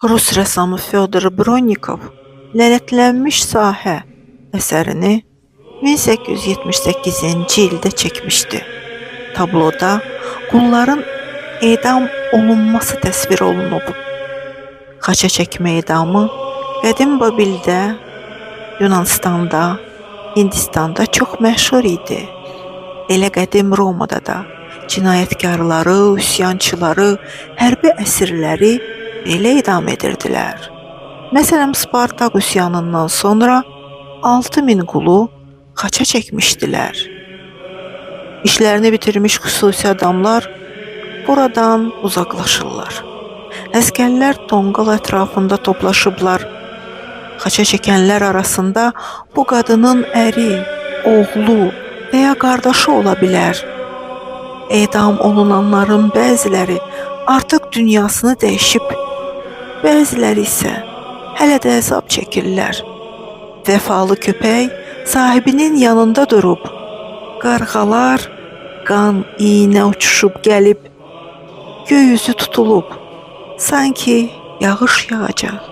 Rus rəssamı Fyodor Bronnikov Lənətlənmiş sahə əsərini 1878-ci ildə çəkmişdi. Tabloda qulların edam olunması təsvir olunub. Xaça çəkmə edamı qədim Babildə, Yunanistanda, Hindistanda çox məşhur idi. Elə qədim Romada da cinayətkarları, üsyançıları, hərbi əsirləri belə edam edirdilər. Məsələn, Spartak üsyanından sonra 6000 qulu xaça çəkmişdilər. İşlərini bitirmiş xüsusi adamlar buradan uzaqlaşırlar. Əskərlər tonqal ətrafında toplaşıblar. Xaça çəkənlər arasında bu qadının əri, oğlu və ya qardaşı ola bilər. Edam olunanların bəziləri artıq dünyasını dəyişib, bəziləri isə hələ də əzab çəkirlər. Vəfalı köpək sahibinin yanında durub, qarğalar qan iynə uçuşub gəlib, göy üzü tutulub, sanki yağış yağacaq.